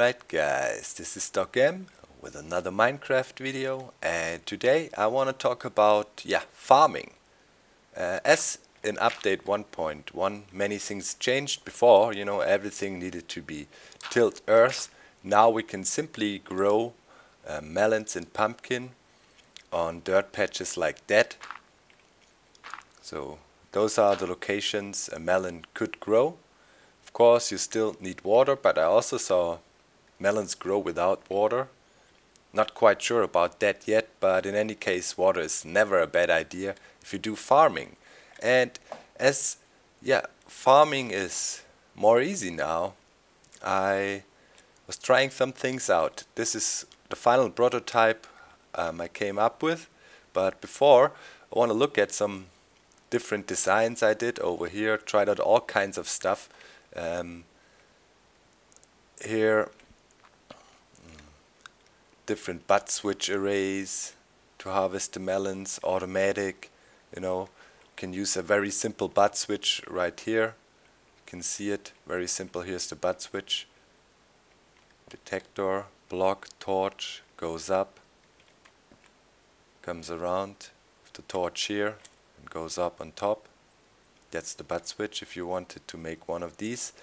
Alright guys, this is Docm with another Minecraft video, and today I want to talk about farming. As in update 1.1 many things changed. Before, everything needed to be tilled earth. Now we can simply grow melons and pumpkin on dirt patches like that. So those are the locations a melon could grow. Of course you still need water, but I also saw melons grow without water. Not quite sure about that yet, but in any case water is never a bad idea if you do farming. And as farming is more easy now, I was trying some things out. This is the final prototype I came up with, but before I want to look at some different designs I did over here. Tried out all kinds of stuff. Here different butt switch arrays to harvest the melons, automatic, can use a very simple butt switch right here. You can see it, very simple. Here's the butt switch. Detector, block, torch, goes up, comes around with the torch here and goes up on top. That's the butt switch if you wanted to make one of these.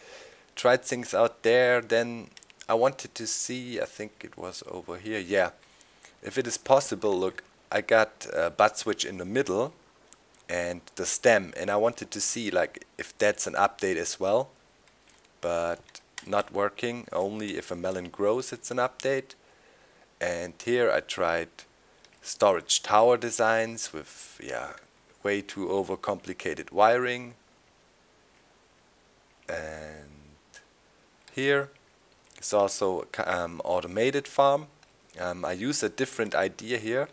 Tried things out there, then I wanted to see, I think it was over here, if it is possible. Look, I got a butt switch in the middle and the stem, and I wanted to see like if that's an update as well, but not working. Only if a melon grows it's an update. And here I tried storage tower designs with way too overcomplicated wiring. And here is also automated farm. I use a different idea here.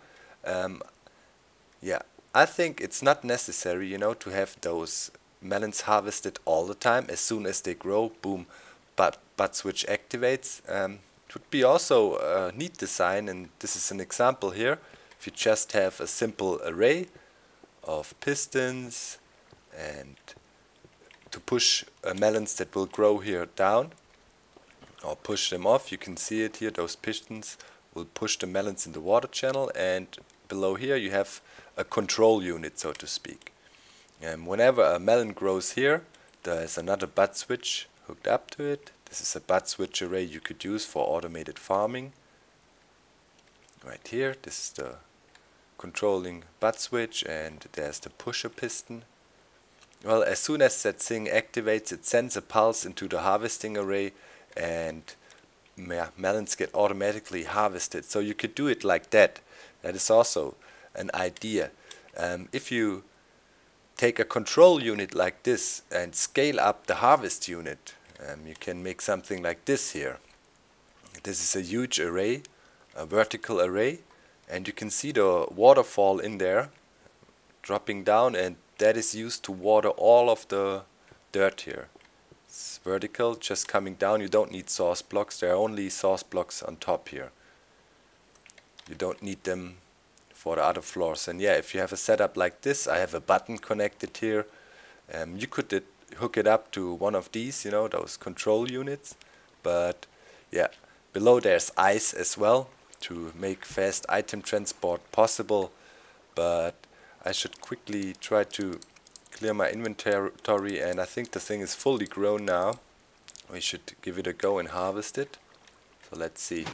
I think it's not necessary, to have those melons harvested all the time. As soon as they grow, boom, butt switch activates. It would be also a neat design, and this is an example here. If you just have a simple array of pistons and to push melons that will grow here down or push them off, you can see it here, those pistons will push the melons in the water channel, and below here you have a control unit, so to speak. And whenever a melon grows here, there's another butt switch hooked up to it. This is a butt switch array you could use for automated farming. Right here, this is the controlling butt switch, and there's the pusher piston. Well, as soon as that thing activates, it sends a pulse into the harvesting array, and melons get automatically harvested. So you could do it like that. That is also an idea. If you take a control unit like this and scale up the harvest unit, you can make something like this here. This is a huge array, a vertical array, and you can see the waterfall in there dropping down, and that is used to water all of the dirt here. It's vertical, just coming down. You don't need source blocks. There are only source blocks on top here. You don't need them for the other floors. And if you have a setup like this, I have a button connected here. You could hook it up to one of these, those control units. But below there's ice as well to make fast item transport possible. But I should quickly try to clear my inventory, and I think the thing is fully grown now. We should give it a go and harvest it. So let's see.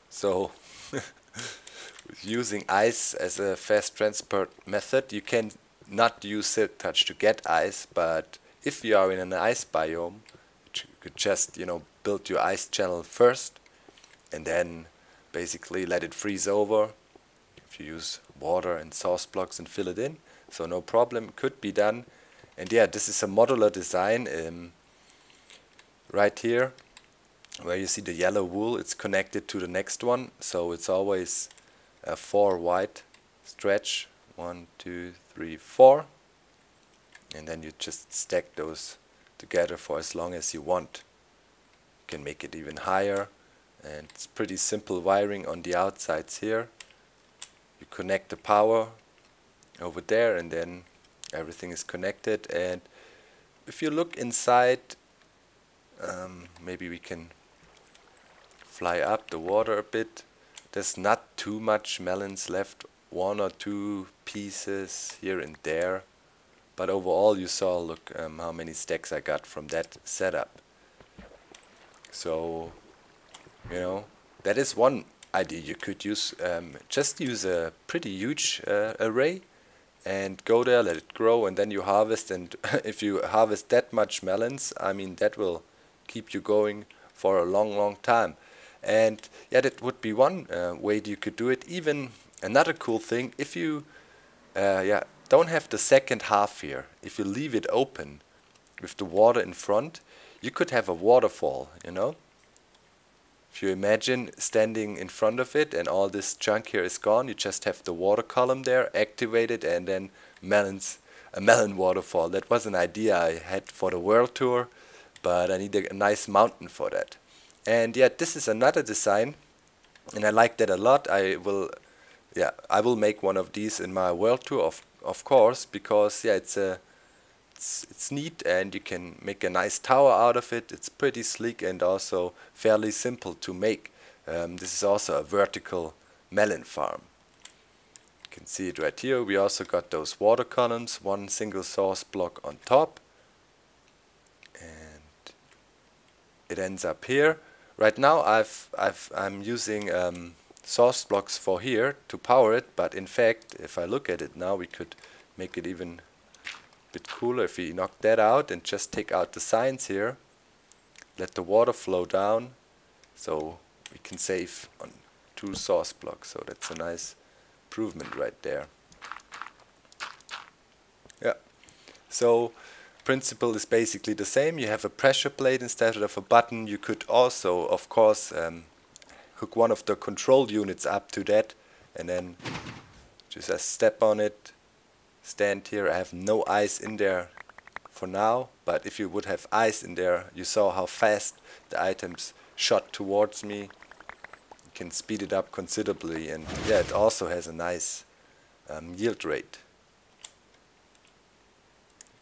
So with using ice as a fast transport method, you can not use silk touch to get ice, but if you are in an ice biome, you could just build your ice channel first and then basically let it freeze over if you use water and source blocks and fill it in. So no problem, could be done. And this is a modular design. Right here where you see the yellow wool, it's connected to the next one, so it's always a 4 wide stretch. 1, 2, 3, 4, and then you just stack those together for as long as you want. You can make it even higher, and it's pretty simple wiring on the outsides here. You connect the power over there, and then everything is connected. And if you look inside, maybe we can fly up the water a bit. There's not too much melons left, 1 or 2 pieces here and there, but overall you saw, look how many stacks I got from that setup. So, you know, that is one idea you could use. Just use a pretty huge array and go there, let it grow, and then you harvest. And if you harvest that much melons, I mean, that will keep you going for a long time. And yeah, that would be one way you could do it. Even another cool thing, if you don't have the second half here, if you leave it open with the water in front, you could have a waterfall, you know. If you imagine standing in front of it and all this junk here is gone, you just have the water column there activated, and then a melon waterfall. That was an idea I had for the world tour, but I need a nice mountain for that. And yeah, this is another design, and I like that a lot. I will make one of these in my world tour, of course, because yeah, it's neat, and you can make a nice tower out of it. It's pretty sleek and also fairly simple to make. This is also a vertical melon farm. You can see it right here. We also got those water columns, 1 single source block on top, and it ends up here. Right now I'm using source blocks for here to power it, but in fact, if I look at it now, we could make it even bit cooler if we knock that out and just take out the signs here, let the water flow down, so we can save on 2 source blocks. So that's a nice improvement right there. Yeah, so principle is basically the same. You have a pressure plate instead of a button. You could also, of course, hook one of the control units up to that, and then just step on it, stand here. I have no ice in there for now, but if you would have ice in there, you saw how fast the items shot towards me. You can speed it up considerably, and yeah, it also has a nice yield rate.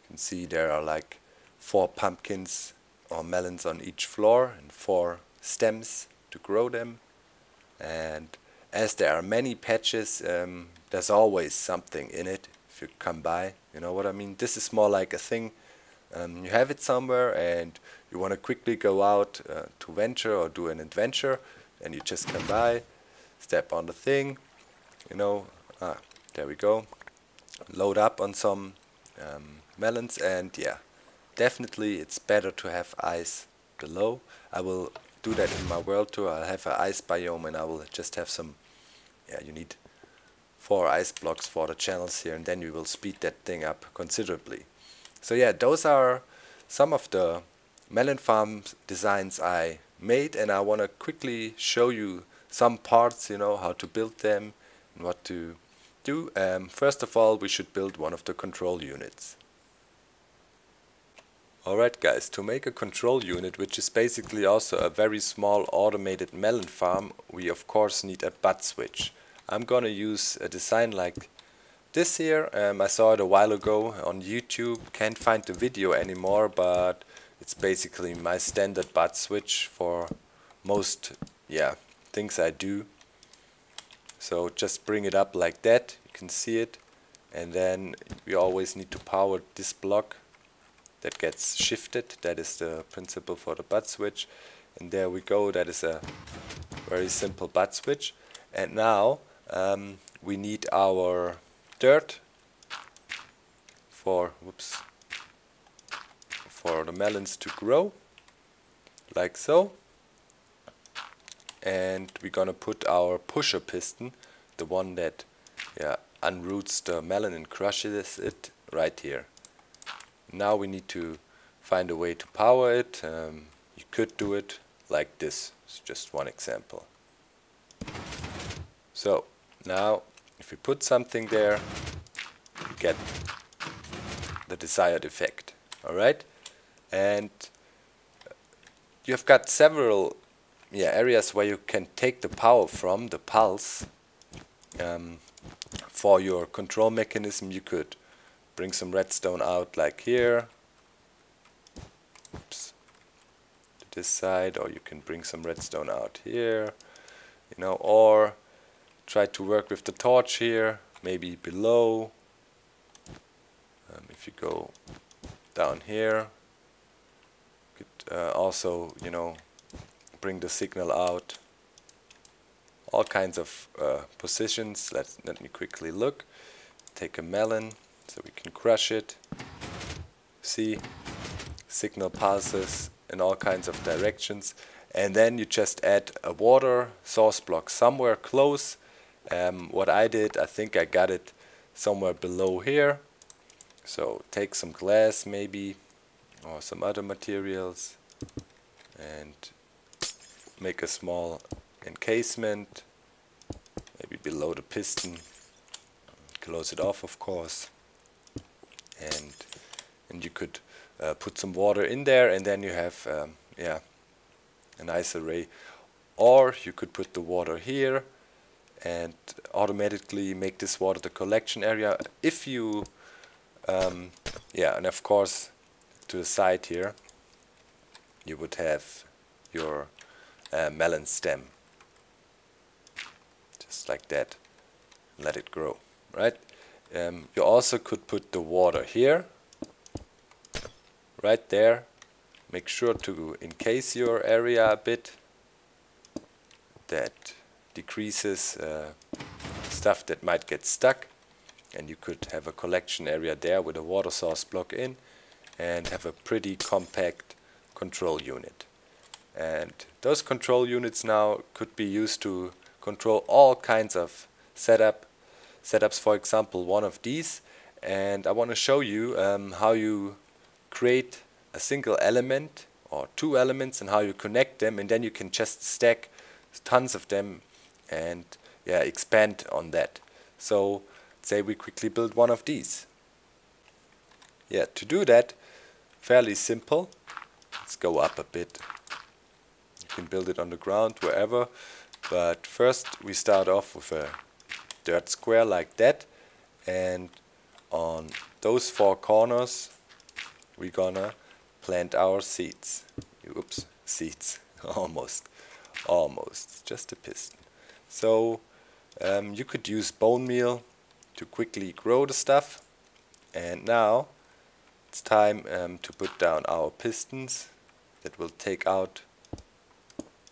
You can see there are like 4 pumpkins or melons on each floor and 4 stems to grow them. And as there are many patches, there's always something in it. If you come by, you know what I mean. This is more like a thing, you have it somewhere and you want to quickly go out to venture or do an adventure, and you just come by, step on the thing, you know, there we go, load up on some melons. And yeah, definitely it's better to have ice below. I will do that in my world tour. I'll have an ice biome, and I will just have some, you need 4 ice blocks for the channels here, and then we will speed that thing up considerably. So yeah, those are some of the melon farm designs I made, and I want to quickly show you some parts, you know, how to build them and what to do. First of all, we should build one of the control units. Alright guys, to make a control unit, which is basically also a very small automated melon farm, we of course need a butt switch. I'm gonna use a design like this here. I saw it a while ago on YouTube, can't find the video anymore, but it's basically my standard butt switch for most things I do. So just bring it up like that, you can see it, and then we always need to power this block that gets shifted. That is the principle for the butt switch, and there we go. That is a very simple butt switch. And now we need our dirt for the melons to grow, like so. And we're gonna put our pusher piston, the one that unroots the melon and crushes it, right here. Now we need to find a way to power it. You could do it like this. It's just one example. So now if we put something there, we get the desired effect. Alright? And you have got several areas where you can take the power from, the pulse. For your control mechanism, you could bring some redstone out like here. Oops. To this side, or you can bring some redstone out here, you know, or try to work with the torch here, maybe below. If you go down here, you could also, you know, bring the signal out. All kinds of positions. Let me quickly look. Take a melon so we can crush it. See, signal pulses in all kinds of directions, and then you just add a water source block somewhere close. What I did, I think I got it somewhere below here. So take some glass maybe, or some other materials, and make a small encasement, maybe below the piston. Close it off, of course, and you could put some water in there, and then you have yeah, a nice array. Or you could put the water here and automatically make this water the collection area. If you yeah, and of course to the side here you would have your melon stem, just like that. Let it grow, right? You also could put the water here, right there. Make sure to encase your area a bit. That decreases stuff that might get stuck, and you could have a collection area there with a water source block in, and have a pretty compact control unit. And those control units now could be used to control all kinds of setups, for example one of these. And I want to show you how you create a single element or two elements and how you connect them, and then you can just stack tons of them and yeah, expand on that. So say we quickly build one of these. Yeah, to do that, fairly simple. Let's go up a bit. You can build it on the ground, wherever, but first we start off with a dirt square like that, and on those four corners we're gonna plant our seeds. Oops, seeds. Almost, just a piston. So you could use bone meal to quickly grow the stuff, and now it's time to put down our pistons that will take out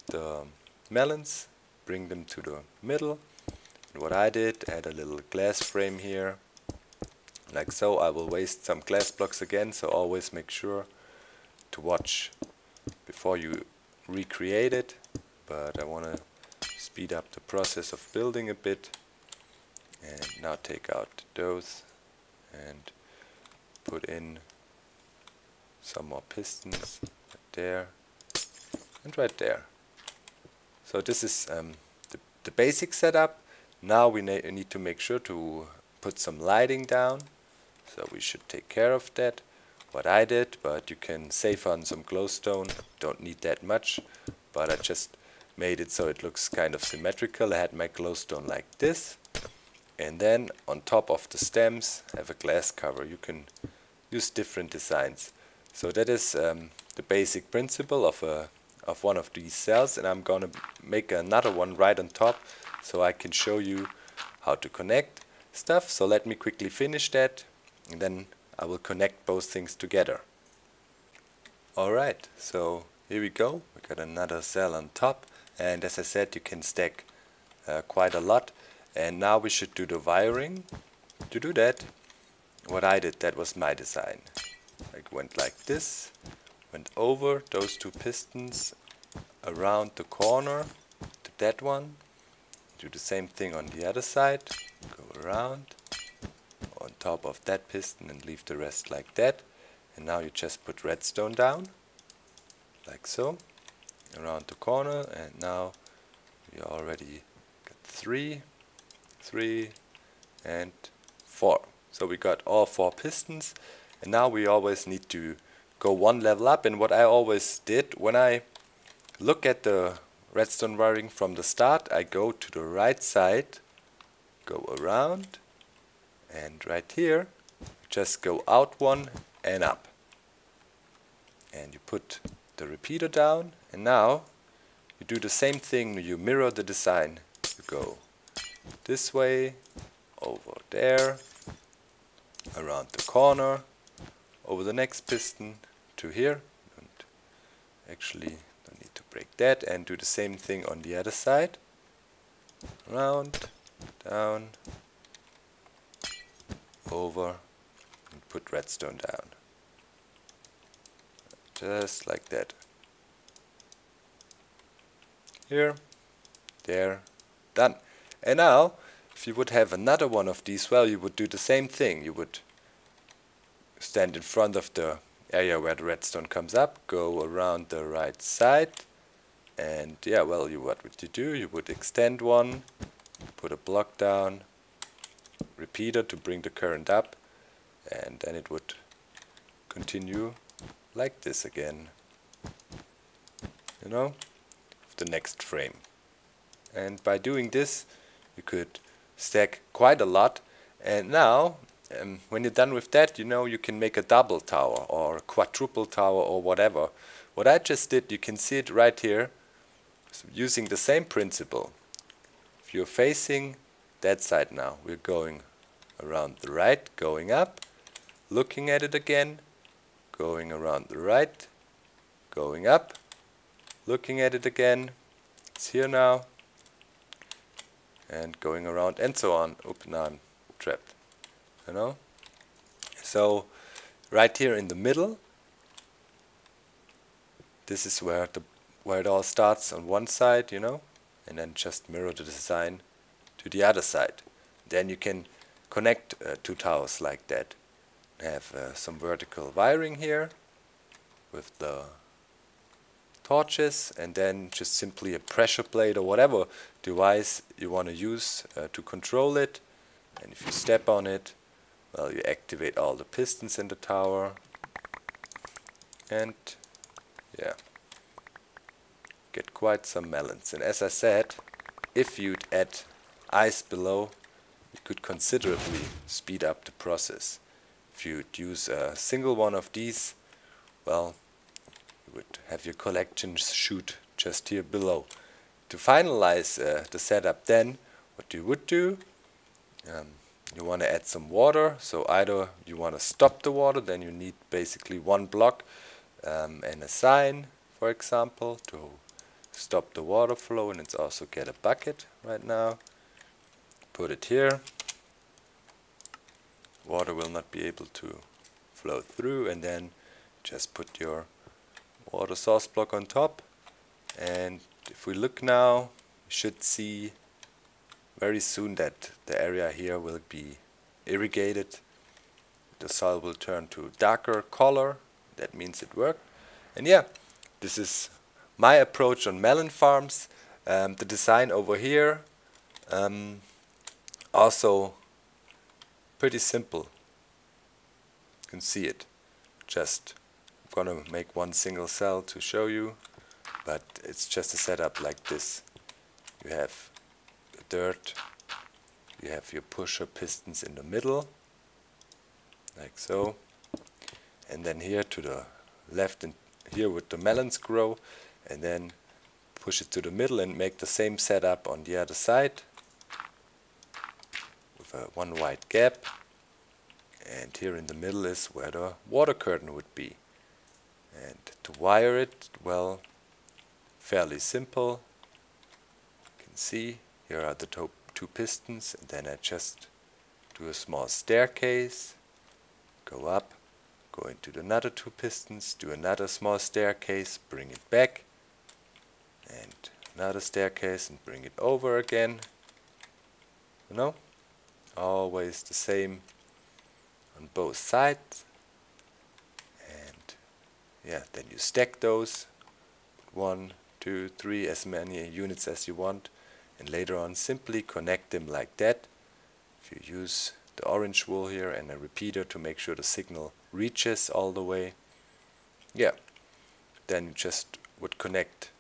the melons, bring them to the middle. And what I did, I had a little glass frame here, like so. I will waste some glass blocks again, so always make sure to watch before you recreate it. But I want to speed up the process of building a bit. And now take out those and put in some more pistons right there and right there. So this is the basic setup. Now we need to make sure to put some lighting down, so we should take care of that. What I did, but you can save on some glowstone, don't need that much, but I just made it so it looks kind of symmetrical. I had my glowstone like this, and then on top of the stems have a glass cover. You can use different designs. So that is the basic principle of one of these cells, and I'm gonna make another one right on top so I can show you how to connect stuff. So let me quickly finish that, and then I will connect both things together. Alright, so here we go. We got another cell on top, and as I said, you can stack quite a lot. And now we should do the wiring. To do that, what I did, that was my design. I went like this, went over those two pistons around the corner to that one. Do the same thing on the other side. Go around on top of that piston and leave the rest like that. And now you just put redstone down, like so, around the corner. And now we already got 3, and 4. So we got all 4 pistons, and now we always need to go one level up. And what I always did, when I look at the redstone wiring from the start, I go to the right side, go around, and right here just go out one and up. And you put the repeater down, and now you do the same thing, you mirror the design. You go this way, over there, around the corner, over the next piston to here. And actually, don't need to break that, and do the same thing on the other side. Around, down, over, and put redstone down. Just like that. Here, there, done. And now, if you would have another one of these, well, you would do the same thing. You would stand in front of the area where the redstone comes up, go around the right side, and yeah, well, what would you do? You would extend one, put a block down, repeater to bring the current up, and then it would continue like this again, you know, the next frame. And by doing this, you could stack quite a lot. And now, when you're done with that, you know, you can make a double tower or a quadruple tower or whatever. What I just did, you can see it right here, so using the same principle. If you're facing that side now, we're going around the right, going up, looking at it again, going around the right, going up, looking at it again, it's here now, and going around and so on. Oops, now I'm trapped, you know. So right here in the middle, this is where it all starts on one side, you know, and then just mirror the design to the other side. Then you can connect two towers like that. Have some vertical wiring here with the torches, and then just simply a pressure plate or whatever device you want to use to control it. And if you step on it, well, you activate all the pistons in the tower, and yeah, get quite some melons. And as I said, if you'd add ice below, you could considerably speed up the process. If you'd use a single one of these, well, you would have your collection shoot just here below. To finalize the setup then, what you would do, you want to add some water. So either you want to stop the water, then you need basically one block and a sign, for example, to stop the water flow, and it's also get a bucket right now. Put it here. Water will not be able to flow through, and then just put your water source block on top. And if we look now, we should see very soon that the area here will be irrigated. The soil will turn to darker color. That means it worked. And yeah, this is my approach on melon farms. The design over here, also pretty simple. You can see it. Just I'm gonna make one single cell to show you, but it's just a setup like this. You have the dirt, you have your pusher pistons in the middle, like so, and then here to the left, and here would the melons grow, and then push it to the middle and make the same setup on the other side with a one wide gap. And here in the middle is where the water curtain would be. And to wire it, well, fairly simple. You can see here are the two pistons, and then I just do a small staircase, go up, go into another two pistons, do another small staircase, bring it back, and another staircase and bring it over again. You know, always the same on both sides. And yeah, then you stack those 1, 2, 3, as many units as you want, and later on simply connect them like that. If you use the orange wool here and a repeater to make sure the signal reaches all the way, yeah, then you just would connect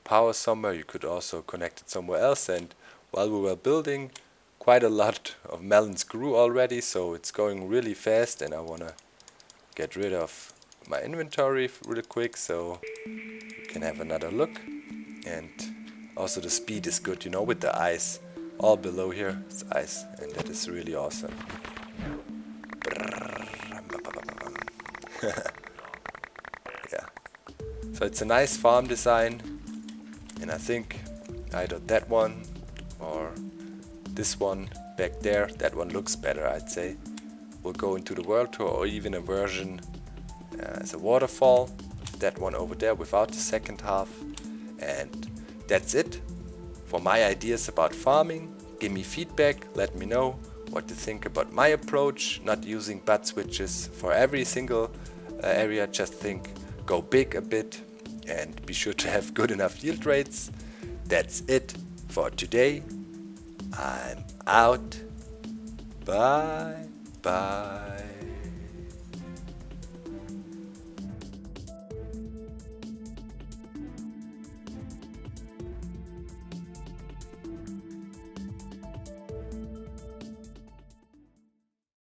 power somewhere. You could also connect it somewhere else, and while we were building, quite a lot of melons grew already, so it's going really fast, and I wanna get rid of my inventory real quick so you can have another look. And also the speed is good, you know, with the ice. All below here is ice, and that is really awesome. Yeah. So it's a nice farm design, and I think either that one or this one back there, that one looks better, I'd say. We'll go into the world tour, or even a version as a waterfall, that one over there without the second half. And that's it for my ideas about farming. Give me feedback, let me know what you think about my approach, not using butt switches for every single area. Just think, go big a bit, and be sure to have good enough yield rates. That's it for today. I'm out. Bye bye.